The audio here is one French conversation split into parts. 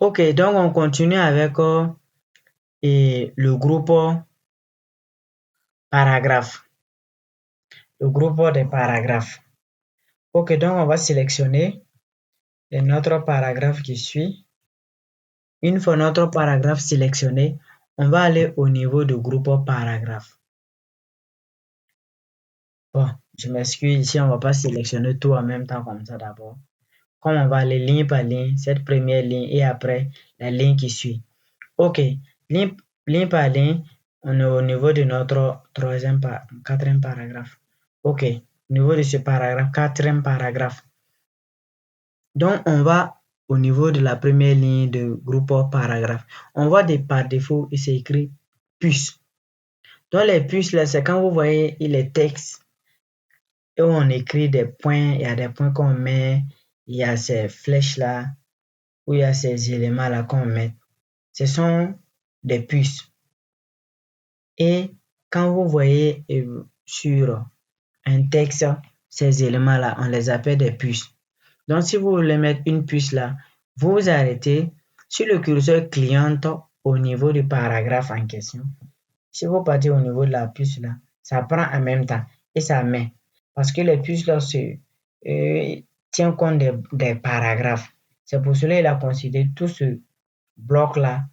Ok, donc on continue avec le groupe paragraphe. Le groupe des paragraphes. Ok, donc on va sélectionner notre paragraphe qui suit. Une fois notre paragraphe sélectionné, on va aller au niveau du groupe paragraphe. Bon, je m'excuse, ici on ne va pas sélectionner tout en même temps comme ça d'abord. Comme on va aller ligne par ligne, cette première ligne et après la ligne qui suit. Ok, ligne par ligne, on est au niveau de notre quatrième paragraphe. Ok, au niveau de ce paragraphe, quatrième paragraphe. Donc, on va au niveau de la première ligne de groupe paragraphe. On voit par défaut, il s'écrit puce. Donc, les puces, là, c'est quand vous voyez les textes et on écrit des points, il y a des points qu'on met, il y a ces flèches-là, où il y a ces éléments-là qu'on met. Ce sont des puces. Et quand vous voyez sur un texte, ces éléments-là, on les appelle des puces. Donc, si vous voulez mettre une puce là, vous vous arrêtez sur le curseur cliente au niveau du paragraphe en question. Si vous partez au niveau de la puce là, ça prend en même temps et ça met. Parce que les puces là, tiennent compte des paragraphes. C'est pour cela qu'il a considéré tout ce bloc-là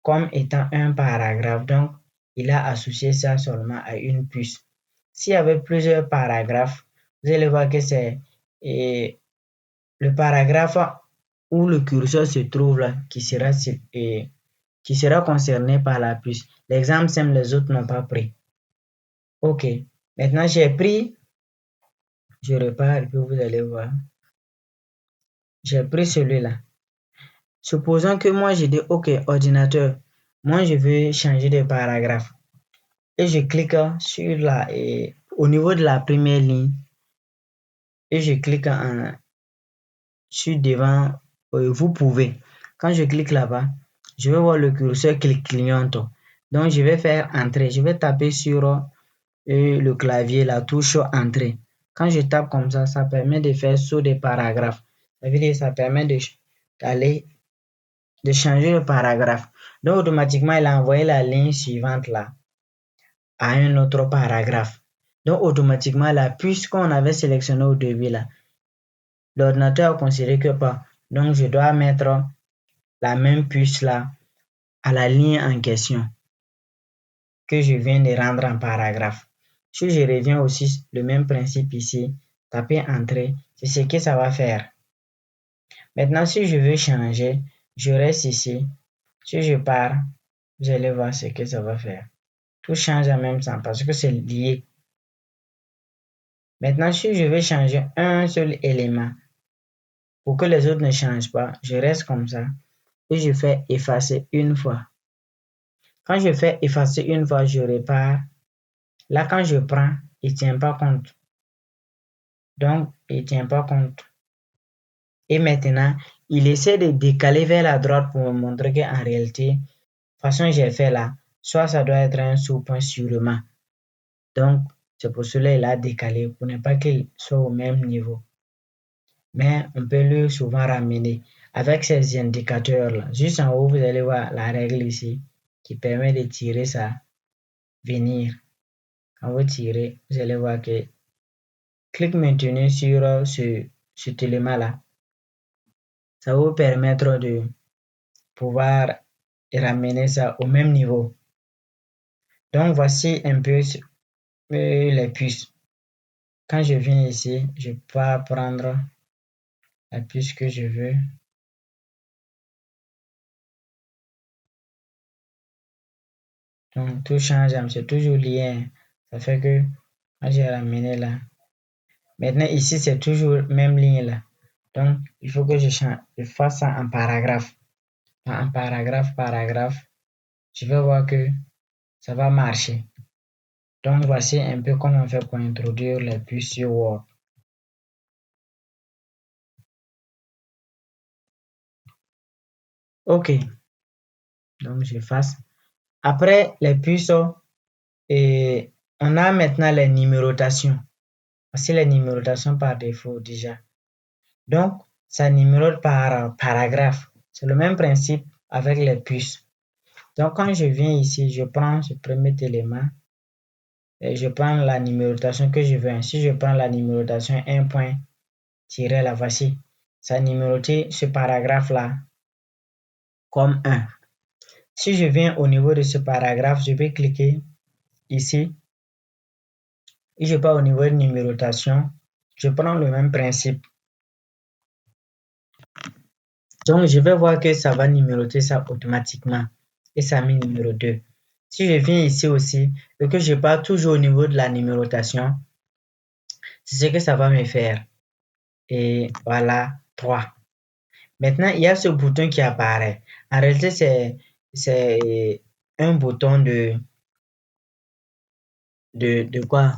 comme étant un paragraphe. Donc, il a associé ça seulement à une puce. S'il y avait plusieurs paragraphes, vous allez voir que c'est le paragraphe où le curseur se trouve là qui sera concerné par la puce. L'exemple simple, les autres n'ont pas pris. Ok, maintenant j'ai pris, je repars et puis vous allez voir. J'ai pris celui-là. Supposons que moi j'ai dit, ok, ordinateur, moi je veux changer de paragraphe. Et je clique sur au niveau de la première ligne et je clique sur devant, vous pouvez. Quand je clique là-bas, je vais voir le curseur qui clignote. Donc, je vais faire entrer. Je vais taper sur le clavier, la touche entrée. Quand je tape comme ça permet de faire saut des paragraphes. Ça veut dire ça permet de changer le paragraphe. Donc, automatiquement, il a envoyé la ligne suivante là à un autre paragraphe. Donc, automatiquement, la puce qu'on avait sélectionnée au début là, l'ordinateur a considéré que pas. Donc, je dois mettre la même puce là à la ligne en question que je viens de rendre en paragraphe. Si je reviens aussi, le même principe ici, taper Entrée, c'est ce que ça va faire. Maintenant, si je veux changer, je reste ici. Si je pars, vous allez voir ce que ça va faire. Tout change en même temps parce que c'est lié. Maintenant, si je veux changer un seul élément pour que les autres ne changent pas, je reste comme ça et je fais effacer une fois. Quand je fais effacer une fois, je repars. Là, quand je prends, il ne tient pas compte. Donc, il ne tient pas compte. Et maintenant, il essaie de décaler vers la droite pour me montrer qu'en réalité, de toute façon, j'ai fait là. Soit ça doit être un sous-point sûrement. Donc, c'est pour cela qu'il a décalé, pour ne pas qu'il soit au même niveau. Mais on peut le souvent ramener avec ces indicateurs-là. Juste en haut, vous allez voir la règle ici qui permet de tirer ça, venir. Quand vous tirez, vous allez voir que clique maintenant sur cet élément-là. Ça va vous permettre de pouvoir ramener ça au même niveau. Donc, voici un peu les puces. Quand je viens ici, je peux prendre la puce que je veux. Donc, tout change, c'est toujours lié. Ça fait que quand j'ai ramené là, maintenant ici, c'est toujours même ligne là. Donc, il faut que je fasse ça en paragraphe. En paragraphe, je vais voir que ça va marcher. Donc, voici un peu comment on fait pour introduire les puces sur Word. OK. Donc, j'efface. Après les puces, et on a maintenant les numérotations. Voici les numérotations par défaut déjà. Donc, ça numérote par paragraphe. C'est le même principe avec les puces. Donc, quand je viens ici, je prends ce premier élément et je prends la numérotation que je veux. Si je prends la numérotation 1 point tiré la voici. Ça a numéroté ce paragraphe-là comme 1. Si je viens au niveau de ce paragraphe, je vais cliquer ici et je pars au niveau de numérotation. Je prends le même principe. Donc, je vais voir que ça va numéroter ça automatiquement et ça met numéro 2. Si je viens ici aussi et que je pars toujours au niveau de la numérotation, c'est ce que ça va me faire. Et voilà, 3. Maintenant, il y a ce bouton qui apparaît. En réalité, c'est un bouton de quoi?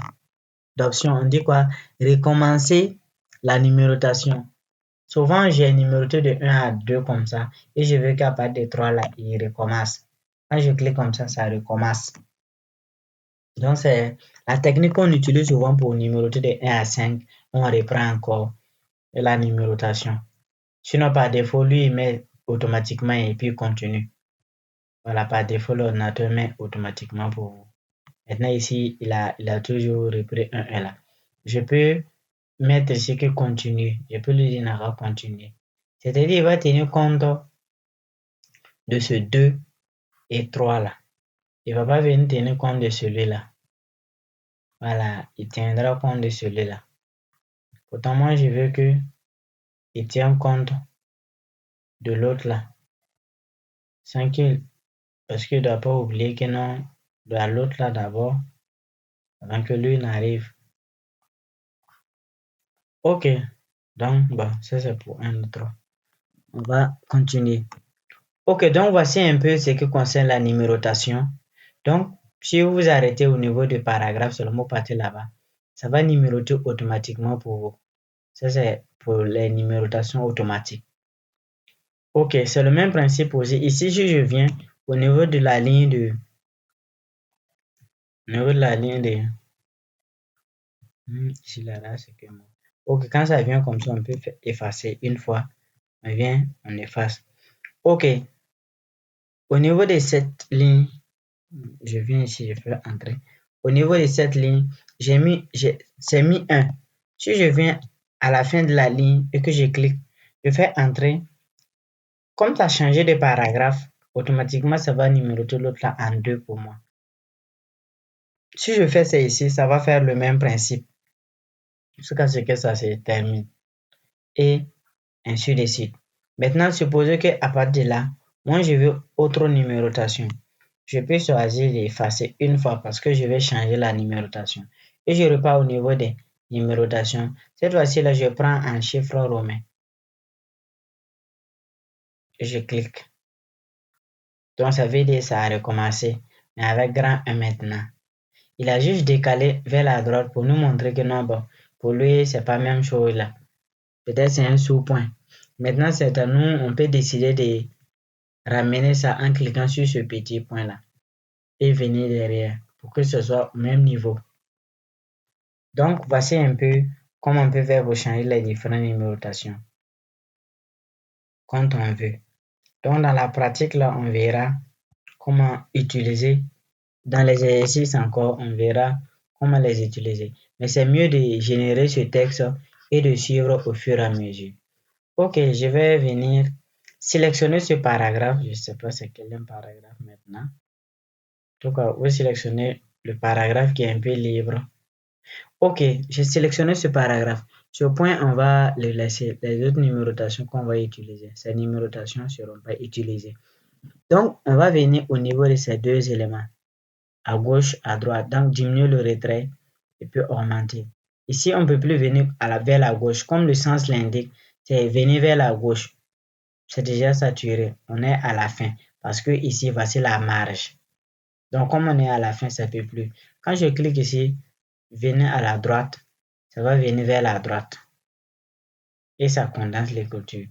D'option. On dit quoi? Recommencer la numérotation. Souvent, j'ai numéroté de 1 à 2 comme ça et je veux qu'à partir de 3 là, il recommence. Quand je clique comme ça recommence. Donc, c'est la technique qu'on utilise souvent pour numéroter de 1 à 5. On reprend encore la numérotation. Sinon, par défaut, lui, il met automatiquement et puis il continue. Voilà, par défaut, l'ordinateur met automatiquement pour vous. Maintenant, ici, il a toujours repris un 1 là. Je peux mettre ce qui continue. Je peux lui dire n'a continuer. C'est-à-dire, il va tenir compte de ce 2 et 3 là. Il ne va pas venir tenir compte de celui-là. Voilà, il tiendra compte de celui-là. Pourtant, moi, je veux qu'il tienne compte de l'autre là. Sans qu'il, parce qu'il ne doit pas oublier que non, de l'autre là d'abord, avant que lui n'arrive. Ok, donc, bon, ça c'est pour un autre. On va continuer. Ok, donc voici un peu ce qui concerne la numérotation. Donc, si vous vous arrêtez au niveau du paragraphe, seulement partez là-bas, ça va numéroter automatiquement pour vous. Ça, c'est pour les numérotations automatiques. Ok, c'est le même principe aussi. Ici, si je viens au niveau de la ligne de... Au niveau de la ligne de... Ici, là, c'est que moi. Ok, quand ça vient comme ça, on peut effacer une fois. On vient, on efface. Ok, au niveau de cette ligne, je viens ici, je fais entrer. Au niveau de cette ligne, c'est mis 1. Si je viens à la fin de la ligne et que je clique, je fais entrer. Comme ça a changé de paragraphe, automatiquement, ça va numéroter l'autre là en 2 pour moi. Si je fais ça ici, ça va faire le même principe jusqu'à ce que ça se termine. Et ainsi de suite. Maintenant, supposons qu'à partir de là, moi, je veux autre numérotation. Je peux choisir d'effacer une fois parce que je vais changer la numérotation. Et je repars au niveau des numérotations. Cette fois-ci, là, je prends un chiffre romain. Et je clique. Donc, ça veut dire que ça a recommencé, mais avec grand 1 maintenant. Il a juste décalé vers la droite pour nous montrer que non, bon, pour lui, c'est pas la même chose là. Peut-être c'est un sous-point. Maintenant, c'est à nous, on peut décider de ramener ça en cliquant sur ce petit point-là et venir derrière pour que ce soit au même niveau. Donc, voici un peu comment on peut faire pour changer les différentes numérotations quand on veut. Donc, dans la pratique, là, on verra comment utiliser. Dans les exercices encore, on verra comment les utiliser. Mais c'est mieux de générer ce texte et de suivre au fur et à mesure. Ok, je vais venir sélectionner ce paragraphe. Je ne sais pas c'est quel paragraphe maintenant. En tout cas, vous sélectionnez le paragraphe qui est un peu libre. Ok, j'ai sélectionné ce paragraphe. Ce point, on va le laisser. Les autres numérotations qu'on va utiliser, ces numérotations ne seront pas utilisées. Donc, on va venir au niveau de ces deux éléments, à gauche, à droite. Donc, diminuer le retrait et puis augmenter. Ici, on ne peut plus venir vers la gauche. Comme le sens l'indique, c'est venir vers la gauche. C'est déjà saturé. On est à la fin. Parce que ici, voici la marge. Donc, comme on est à la fin, ça ne peut plus. Quand je clique ici, venez à la droite, ça va venir vers la droite. Et ça condense l'écriture.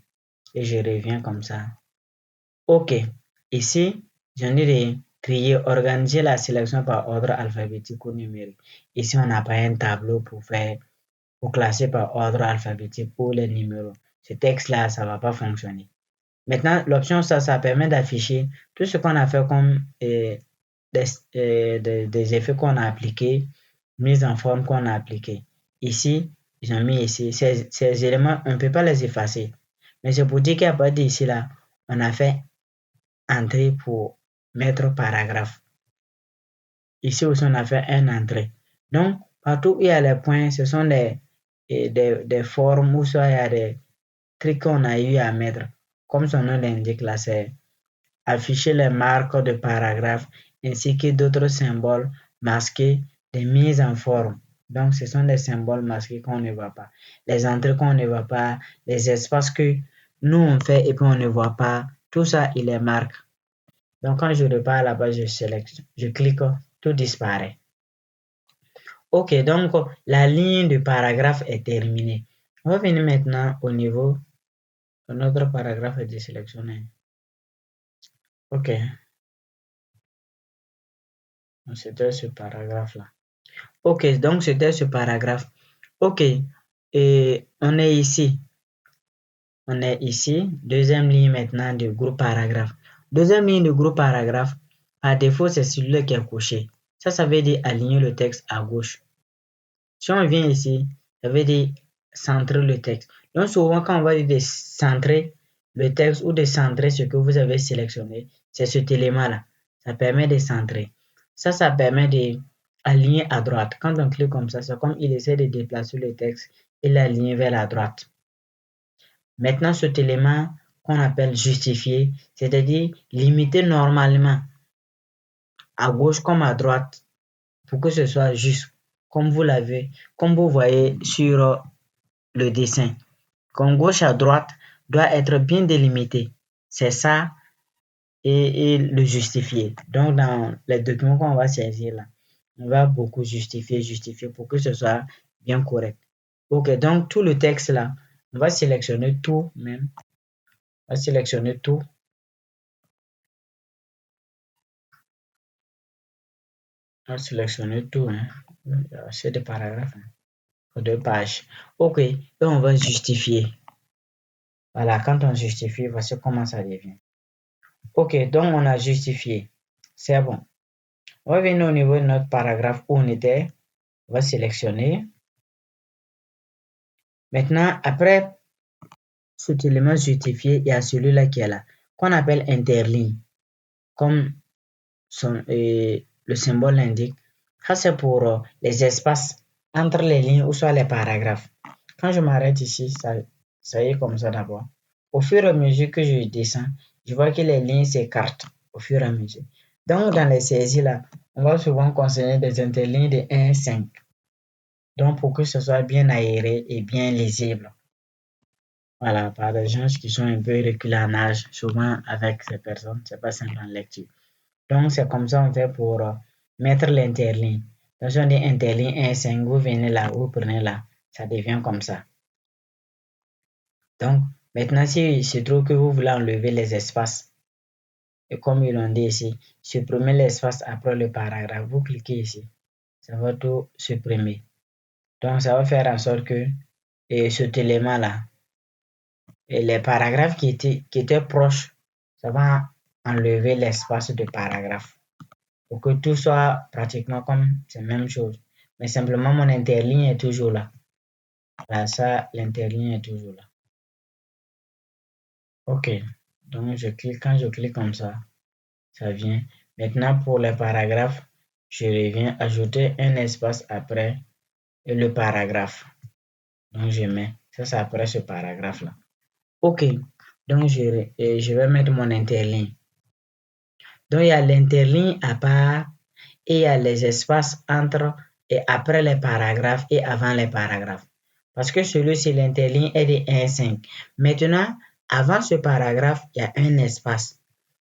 Et je reviens comme ça. OK. Ici, j'en ai de trier, organiser la sélection par ordre alphabétique ou numérique. Ici, on n'a pas un tableau pour classer par ordre alphabétique pour les numéros. Ce texte-là, ça ne va pas fonctionner. Maintenant, l'option ça permet d'afficher tout ce qu'on a fait comme des effets qu'on a appliqués, mise en forme qu'on a appliquée. Ici, j'ai mis ici. Ces éléments, on ne peut pas les effacer. Mais c'est pour dire qu'à partir d'ici là, on a fait entrée pour mettre paragraphe. Ici aussi, on a fait un entrée. Donc, partout où il y a les points, ce sont des formes où soit il y a des trucs qu'on a eu à mettre. Comme son nom l'indique là, c'est afficher les marques de paragraphe ainsi que d'autres symboles masqués des mises en forme. Donc, ce sont des symboles masqués qu'on ne voit pas. Les entrées qu'on ne voit pas, les espaces que nous on fait et puis on ne voit pas, tout ça, il les marque. Donc, quand je repars là-bas, je sélectionne, je clique, tout disparaît. Ok, donc la ligne de paragraphe est terminée. On va venir maintenant au niveau de notre paragraphe est désélectionné. Ok, c'était ce paragraphe-là. Ok, donc c'était ce paragraphe. Ok, et on est ici. On est ici. Deuxième ligne maintenant du groupe paragraphe. Deuxième ligne du groupe paragraphe, par défaut, c'est celui qui est coché. Ça veut dire aligner le texte à gauche. Si on vient ici, ça veut dire centrer le texte. Donc souvent, quand on va dire de centrer le texte ou de centrer ce que vous avez sélectionné, c'est cet élément-là. Ça permet de centrer. Ça permet d'aligner à droite. Quand on clique comme ça, c'est comme il essaie de déplacer le texte et l'aligner vers la droite. Maintenant, cet élément qu'on appelle justifier, c'est-à-dire limiter normalement à gauche comme à droite pour que ce soit juste, comme vous l'avez, comme vous voyez sur le dessin. Comme gauche à droite doit être bien délimité. C'est ça et le justifier. Donc, dans les documents qu'on va saisir là, on va beaucoup justifier pour que ce soit bien correct. Ok, donc tout le texte là, on va sélectionner tout même. On va sélectionner tout. On va sélectionner tout. Hein. C'est des paragraphes. Hein. 2 pages. Ok, et on va justifier. Voilà, quand on justifie, voici comment ça devient. Ok, donc on a justifié. C'est bon. On va venir au niveau de notre paragraphe où on était. On va sélectionner. Maintenant, après cet élément justifié, il y a celui-là qui est là, qu'on appelle interligne, comme le symbole l'indique. Ça, c'est pour les espaces entre les lignes ou soit les paragraphes. Quand je m'arrête ici, ça y est comme ça d'abord. Au fur et à mesure que je descends, je vois que les lignes s'écartent au fur et à mesure. Donc, dans les saisies là, on va souvent consigner des interlignes de 1 à 5. Donc, pour que ce soit bien aéré et bien lisible. Voilà, par des gens qui sont un peu reculés en âge, souvent avec ces personnes, c'est pas simple en lecture. Donc, c'est comme ça on fait pour mettre l'interligne. Donc, si on dit interligne 1 à 5, vous venez là, vous prenez là, ça devient comme ça. Donc, maintenant, si il se trouve que vous voulez enlever les espaces, et comme ils l'ont dit ici, supprimer l'espace après le paragraphe, vous cliquez ici, ça va tout supprimer. Donc, ça va faire en sorte que cet élément-là, et les paragraphes qui étaient proches, ça va enlever l'espace de paragraphe pour que tout soit pratiquement comme la même chose. Mais simplement, mon interligne est toujours là. Là, ça, l'interligne est toujours là. OK. Donc, quand je clique comme ça vient. Maintenant, pour les paragraphes, je reviens ajouter un espace après le paragraphe. Donc, je mets, ça c'est après ce paragraphe-là. OK. Donc, je vais mettre mon interligne. Donc, il y a l'interligne à part et il y a les espaces entre et après les paragraphes et avant les paragraphes. Parce que celui-ci, l'interligne est de 1 à 5. Maintenant, avant ce paragraphe, il y a un espace.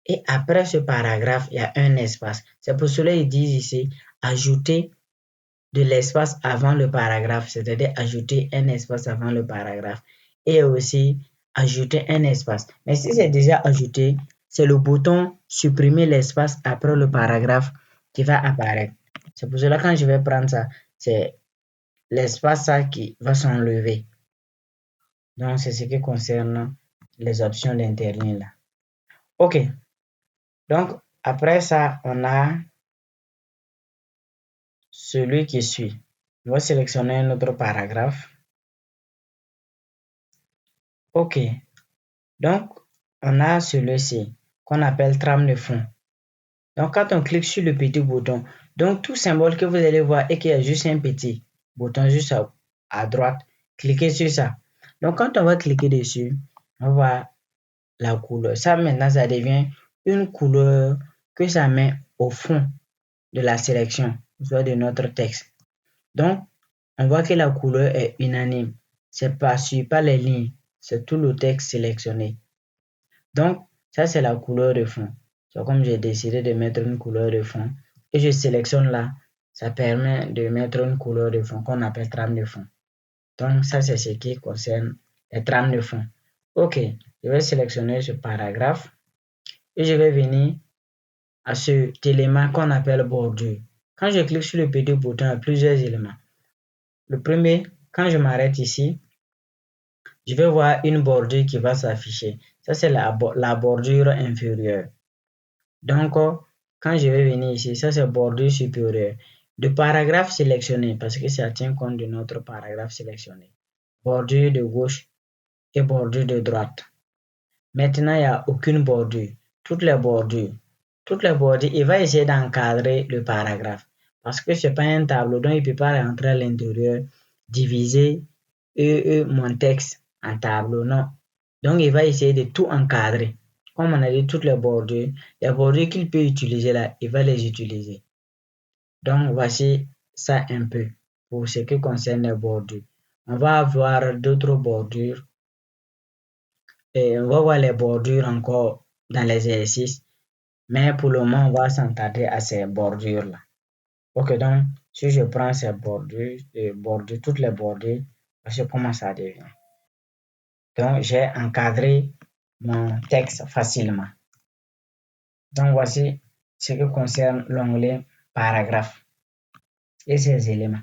Et après ce paragraphe, il y a un espace. C'est pour cela qu'ils disent ici, ajouter de l'espace avant le paragraphe, c'est-à-dire ajouter un espace avant le paragraphe. Et aussi ajouter un espace. Mais si c'est déjà ajouté, c'est le bouton supprimer l'espace après le paragraphe qui va apparaître. C'est pour cela que quand je vais prendre ça, c'est l'espace qui va s'enlever. Donc, c'est ce qui concerne les options d'interligne là. OK. Donc, après ça, on a celui qui suit. On va sélectionner un autre paragraphe. OK. Donc, on a celui-ci qu'on appelle trame de fond. Donc, quand on clique sur le petit bouton, donc tout symbole que vous allez voir et qu'il y a juste un petit bouton juste à droite, cliquez sur ça. Donc, quand on va cliquer dessus, on va voir la couleur. Ça, maintenant, ça devient une couleur que ça met au fond de la sélection, soit de notre texte. Donc, on voit que la couleur est unanime. C'est pas sur pas les lignes, c'est tout le texte sélectionné. Donc, ça, c'est la couleur de fond. C'est comme j'ai décidé de mettre une couleur de fond et je sélectionne là, ça permet de mettre une couleur de fond qu'on appelle trame de fond. Donc, ça, c'est ce qui concerne les trames de fond. OK, je vais sélectionner ce paragraphe et je vais venir à cet élément qu'on appelle bordure. Quand je clique sur le petit bouton, il y a plusieurs éléments. Le premier, quand je m'arrête ici, je vais voir une bordure qui va s'afficher. Ça, c'est la bordure inférieure. Donc, quand je vais venir ici, ça, c'est bordure supérieure. Le paragraphe sélectionné, parce que ça tient compte de notre paragraphe sélectionné. Bordure de gauche et bordure de droite. Maintenant, il n'y a aucune bordure. Toutes les bordures, il va essayer d'encadrer le paragraphe. Parce que ce n'est pas un tableau, donc il ne peut pas rentrer à l'intérieur, diviser mon texte en tableau, non. Donc, il va essayer de tout encadrer. Comme on a dit, toutes les bordures qu'il peut utiliser là, il va les utiliser. Donc, voici ça un peu pour ce qui concerne les bordures. On va avoir d'autres bordures et on va voir les bordures encore dans l'exercice. Mais pour le moment, on va s'attarder à ces bordures-là. Ok, donc, si je prends ces bordures, toutes les bordures, voici comment ça devient. Donc, j'ai encadré mon texte facilement. Donc, voici ce qui concerne l'onglet paragraphe et ses éléments.